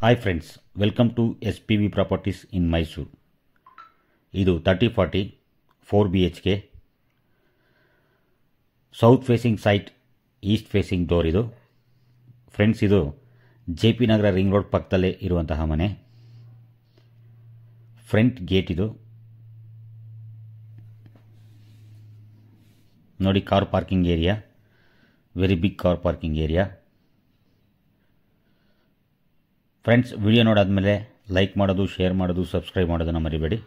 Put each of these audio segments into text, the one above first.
Hi friends, welcome to SPV Properties in Mysore. ಇದು 3040 4 BHK south facing site, east facing door. ಇದು friends, ಇದು JP Nagar ring road ಪಕ್ಕದಲ್ಲೇ ಇರುವಂತಹ ಮನೆ. Front gate ಇದು ನೋಡಿ, car parking area, very big car parking area. Friends, video ನೋಡಾದ್ಮೇಲೆ like ಮಾಡೋದು, ಶೇರ್ ಮಾಡೋದು, ಸಬ್ಸ್ಕ್ರೈಬ್ ಮಾಡೋದನ್ನು ಮರಿಬೇಡಿ.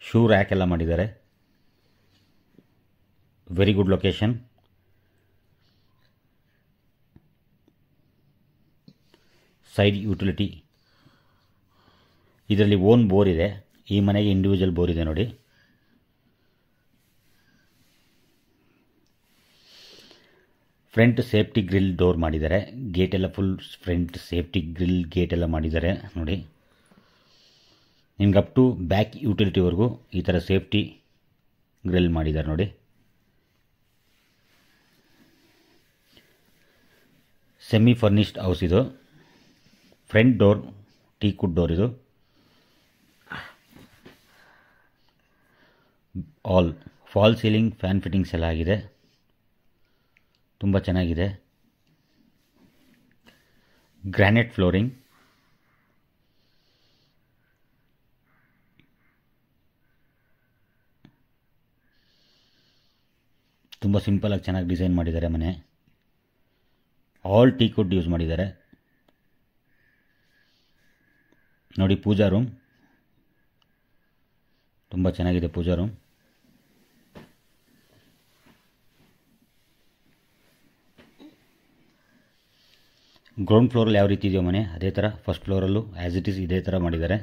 ಶೂ ರ್ಯಾಕ್ ಎಲ್ಲ ಮಾಡಿದ್ದಾರೆ. Very good location. Side utility. ಇದರಲ್ಲಿ ಓನ್ ಬೋರ್ ಇದೆ. ಈ ಮನೆಗೆ ಇಂಡಿವಿಜುವಲ್ ಬೋರ್ ಇದೆ ನೋಡಿ. ಫ್ರಂಟ್ ಸೇಫ್ಟಿ ಗ್ರಿಲ್ ಡೋರ್ ಮಾಡಿದ್ದಾರೆ. ಗೇಟ್ ಎಲ್ಲ full front safety grill gate ಎಲ್ಲ ಮಾಡಿದ್ದಾರೆ ನೋಡಿ. ನಿಮ್ಗೆ ಅಪ್ ಟು ಬ್ಯಾಕ್ ಯುಟಿಲಿಟಿವರೆಗೂ ಈ ಥರ ಸೇಫ್ಟಿ ಗ್ರಿಲ್ ಮಾಡಿದ್ದಾರೆ ನೋಡಿ. ಸೆಮಿ ಫರ್ನಿಶ್ಡ್ ಹೌಸ್ ಇದು. ಫ್ರಂಟ್ ಡೋರ್ ಟೀಕುಡ್ ಡೋರ್ ಇದು. All fall ceiling, fan fittings ಎಲ್ಲ ಆಗಿದೆ. ತುಂಬ ಚೆನ್ನಾಗಿದೆ. Granite flooring. ತುಂಬ ಸಿಂಪಲಾಗಿ ಚೆನ್ನಾಗಿ ಡಿಸೈನ್ ಮಾಡಿದ್ದಾರೆ ಮನೆ. ಆಲ್ ಟೀಕುಡ್ ಯೂಸ್ ಮಾಡಿದ್ದಾರೆ ನೋಡಿ. ಪೂಜಾ ರೂಮ್ ತುಂಬ ಚೆನ್ನಾಗಿದೆ. ಪೂಜಾ ರೂಮ್ ಗ್ರೌಂಡ್ ಫ್ಲೋರಲ್ಲಿ ಯಾವ ರೀತಿ ಇದೆಯೋ ಮನೆ, ಅದೇ ಥರ ಫಸ್ಟ್ ಫ್ಲೋರಲ್ಲೂ ಆ್ಯಸ್ ಇಟ್ ಈಸ್ ಇದೇ ಥರ ಮಾಡಿದ್ದಾರೆ.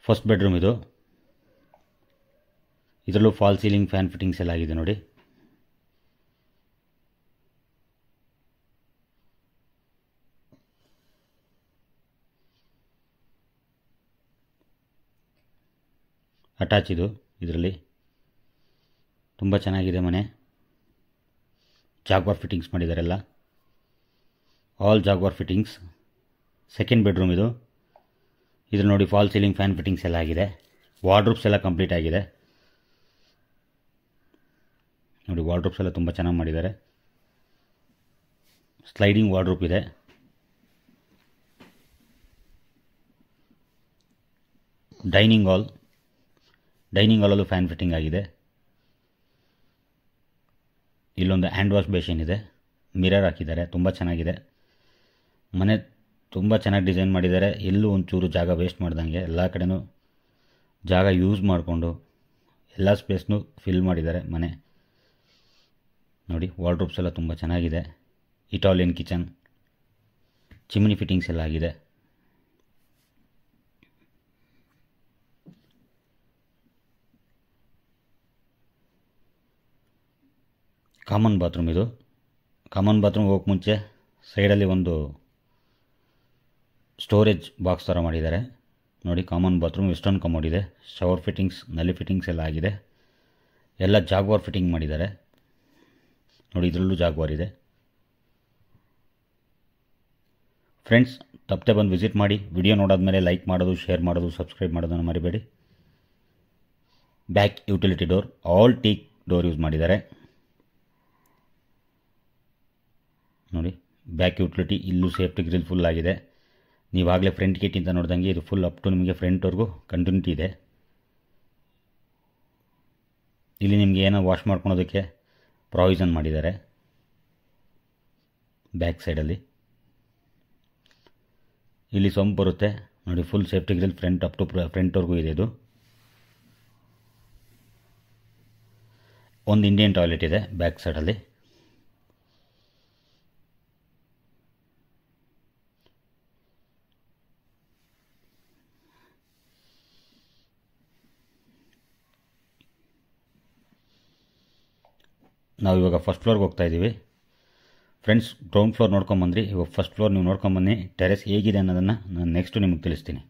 ಫಸ್ಟ್ ಬೆಡ್ರೂಮ್ ಇದು. ಇದರಲ್ಲೂ ಫಾಲ್ ಸೀಲಿಂಗ್, ಫ್ಯಾನ್ ಫಿಟ್ಟಿಂಗ್ಸ್ ಎಲ್ಲ ಆಗಿದೆ ನೋಡಿ. ಅಟ್ಯಾಚ್ ಇದು. ಇದರಲ್ಲಿ ತುಂಬ ಚೆನ್ನಾಗಿದೆ ಮನೆ. ಜಾಗ್ವಾರ್ ಫಿಟ್ಟಿಂಗ್ಸ್ ಮಾಡಿದಾರೆಲ್ಲ. All Jaguar fittings. Second bedroom ಇದು. ಇದ್ರಲ್ಲಿ ನೋಡಿ ಫಾಲ್ ಸೀಲಿಂಗ್, ಫ್ಯಾನ್ ಫಿಟ್ಟಿಂಗ್ಸ್ ಎಲ್ಲ ಆಗಿದೆ. ವಾರ್ಡ್ರೂಬ್ಸ್ ಎಲ್ಲ ಕಂಪ್ಲೀಟ್ ಆಗಿದೆ ನೋಡಿ. ವಾರ್ಡ್ರೂಬ್ಸ್ ಎಲ್ಲ ತುಂಬ ಚೆನ್ನಾಗಿ ಮಾಡಿದ್ದಾರೆ. ಸ್ಲೈಡಿಂಗ್ ವಾರ್ಡ್ರೂಪ್ ಇದೆ. ಡೈನಿಂಗ್ ಹಾಲಲ್ಲೂ ಫ್ಯಾನ್ ಫಿಟ್ಟಿಂಗ್ ಆಗಿದೆ. ಇಲ್ಲೊಂದು ಹ್ಯಾಂಡ್ ವಾಶ್ ಬೇಸಿನ್ ಇದೆ. ಮಿರರ್ ಹಾಕಿದ್ದಾರೆ. ತುಂಬ ಚೆನ್ನಾಗಿದೆ ಮನೆ. ತುಂಬ ಚೆನ್ನಾಗಿ ಡಿಸೈನ್ ಮಾಡಿದ್ದಾರೆ. ಎಲ್ಲೂ ಒಂಚೂರು ಜಾಗ ವೇಸ್ಟ್ ಮಾಡ್ದಂಗೆ ಎಲ್ಲ ಕಡೆನೂ ಜಾಗ ಯೂಸ್ ಮಾಡಿಕೊಂಡು ಎಲ್ಲ ಸ್ಪೇಸ್ನೂ ಫಿಲ್ ಮಾಡಿದ್ದಾರೆ ಮನೆ ನೋಡಿ. ವಾರ್ಡ್ರೂಬ್ಸ್ ಎಲ್ಲ ತುಂಬ ಚೆನ್ನಾಗಿದೆ. ಇಟಾಲಿಯನ್ ಕಿಚನ್, ಚಿಮ್ನಿ ಫಿಟ್ಟಿಂಗ್ಸ್ ಎಲ್ಲ ಆಗಿದೆ. ಕಾಮನ್ ಬಾತ್ರೂಮ್ ಇದು. ಕಾಮನ್ ಬಾತ್ರೂಮ್ ಹೋಗಕ್ಕೆ ಮುಂಚೆ ಸೈಡಲ್ಲಿ ಒಂದು ಸ್ಟೋರೇಜ್ ಬಾಕ್ಸ್ ಥರ ಮಾಡಿದ್ದಾರೆ ನೋಡಿ. ಕಾಮನ್ ಬಾತ್ರೂಮ್, ವೆಸ್ಟರ್ನ್ ಕಮೋಡ್ ಇದೆ. ಶವರ್ ಫಿಟ್ಟಿಂಗ್ಸ್, ನಲ್ಲಿ ಫಿಟ್ಟಿಂಗ್ಸ್ ಎಲ್ಲ ಆಗಿದೆ. ಎಲ್ಲ ಜಾಗ್ವಾರ್ ಫಿಟ್ಟಿಂಗ್ ಮಾಡಿದ್ದಾರೆ ನೋಡಿ. ಇದರಲ್ಲೂ ಜಾಗ್ವಾರ್ ಇದೆ. ಫ್ರೆಂಡ್ಸ್, ತಪ್ಪದೆ ಬಂದು ವಿಸಿಟ್ ಮಾಡಿ. ವಿಡಿಯೋ ನೋಡಾದ್ಮೇಲೆ ಲೈಕ್ ಮಾಡೋದು, ಶೇರ್ ಮಾಡೋದು, ಸಬ್ಸ್ಕ್ರೈಬ್ ಮಾಡೋದನ್ನು ಮರಿಬೇಡಿ. Back utility door, all teak door use ಮಾಡಿದ್ದಾರೆ ನೋಡಿ. Back utility. ಇಲ್ಲೂ ಸೇಫ್ಟಿ ಗ್ರಿಲ್ ಫುಲ್ ಆಗಿದೆ. ನೀವಾಗಲೇ ಫ್ರಂಟ್ ಗೇಟಿಂದ ನೋಡ್ದಂಗೆ ಇದು ಫುಲ್ ಅಪ್ ಟು ನಿಮಗೆ ಫ್ರಂಟ್ವರೆಗೂ ಕಂಟಿನ್ಯೂಟಿ ಇದೆ. ಇಲ್ಲಿ ನಿಮಗೆ ಏನೋ ವಾಶ್ ಮಾಡ್ಕೊಳೋದಕ್ಕೆ ಪ್ರಾವಿಷನ್ ಮಾಡಿದ್ದಾರೆ ಬ್ಯಾಕ್ ಸೈಡಲ್ಲಿ. ಇಲ್ಲಿ ಸೊಂಪು ಬರುತ್ತೆ ನೋಡಿ. Full safety grill front up to ಫ್ರಂಟ್ವರೆಗೂ ಇದೆ. ಇದು ಒಂದು ಇಂಡಿಯನ್ ಟಾಯ್ಲೆಟ್ ಇದೆ ಬ್ಯಾಕ್ ಸೈಡಲ್ಲಿ. ನಾವು ಇವಾಗ ಫಸ್ಟ್ ಫ್ಲೋರ್ಗೆ ಹೋಗ್ತಾ ಇದ್ದೀವಿ ಫ್ರೆಂಡ್ಸ್. Ground floor ನೋಡ್ಕೊಂಬಂದ್ರಿ. ಇವಾಗ ಫಸ್ಟ್ ಫ್ಲೋರ್ ನೀವು ನೋಡ್ಕೊಂಬನ್ನಿ. ಟೆರೆಸ್ ಹೇಗಿದೆ ಅನ್ನೋದನ್ನು ನಾನು ನೆಕ್ಸ್ಟು ನಿಮಗೆ ತಿಳಿಸ್ತೀನಿ.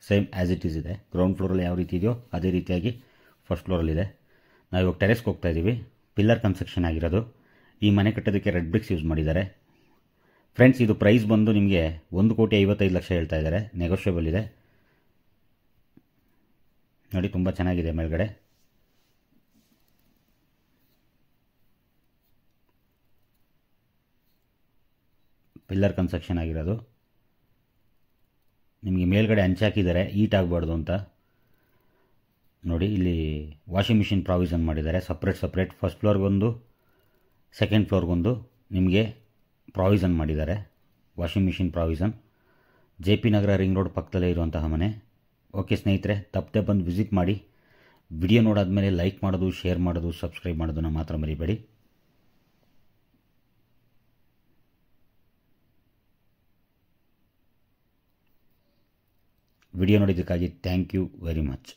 ಸೇಮ್ ಆ್ಯಸ್ ಇಟ್ ಈಸ್ ಇದೆ. ಗ್ರೌಂಡ್ ಫ್ಲೋರಲ್ಲಿ ಯಾವ ರೀತಿ ಇದೆಯೋ ಅದೇ ರೀತಿಯಾಗಿ ಫಸ್ಟ್ ಫ್ಲೋರಲ್ಲಿದೆ. ನಾವು ಇವಾಗ ಟೆರೆಸ್ಗೆ ಹೋಗ್ತಾ ಇದ್ದೀವಿ. ಪಿಲ್ಲರ್ ಕನ್ಸ್ಟ್ರಕ್ಷನ್ ಆಗಿರೋದು. ಈ ಮನೆ ಕಟ್ಟೋದಕ್ಕೆ ರೆಡ್ ಬ್ರಿಕ್ಸ್ ಯೂಸ್ ಮಾಡಿದ್ದಾರೆ. ಫ್ರೆಂಡ್ಸ್, ಇದು ಪ್ರೈಸ್ ಬಂದು ನಿಮಗೆ 1,55,00,000 ಹೇಳ್ತಾ ಇದ್ದಾರೆ. ನೆಗೋಷಿಯಬಲ್ ಇದೆ ನೋಡಿ, ತುಂಬ ಚೆನ್ನಾಗಿದೆ. ಮೇಲ್ಗಡೆ ಪಿಲ್ಲರ್ ಕನ್ಸ್ಟ್ರಕ್ಷನ್ ಆಗಿರೋದು. ನಿಮಗೆ ಮೇಲ್ಗಡೆ ಹಂಚಾಕಿದ್ದಾರೆ ಈಟ್ ಆಗಬಾರ್ದು ಅಂತ ನೋಡಿ. ಇಲ್ಲಿ ವಾಷಿಂಗ್ ಮಿಷಿನ್ ಪ್ರಾವಿಷನ್ ಮಾಡಿದ್ದಾರೆ ಸಪ್ರೇಟ್. ಫಸ್ಟ್ ಫ್ಲೋರ್ಗೊಂದು, ಸೆಕೆಂಡ್ ಫ್ಲೋರ್ಗೊಂದು ನಿಮಗೆ ಪ್ರಾವಿಷನ್ ಮಾಡಿದ್ದಾರೆ. Washing machine provision. JP Nagar ring road ಪಕ್ಕದಲ್ಲೇ ಇರುವಂತಹ ಮನೆ. ಓಕೆ ಸ್ನೇಹಿತರೆ, ತಪ್ಪದೆ ಬಂದು ವಿಸಿಟ್ ಮಾಡಿ. ವಿಡಿಯೋ ನೋಡಾದ್ಮೇಲೆ ಲೈಕ್ ಮಾಡೋದು, ಶೇರ್ ಮಾಡೋದು, ಸಬ್ಸ್ಕ್ರೈಬ್ ಮಾಡೋದನ್ನು ಮಾತ್ರ ಮರಿಬೇಡಿ. ವಿಡಿಯೋ ನೋಡಿದ್ದಕ್ಕಾಗಿ ಥ್ಯಾಂಕ್ ಯು ವೆರಿ ಮಚ್.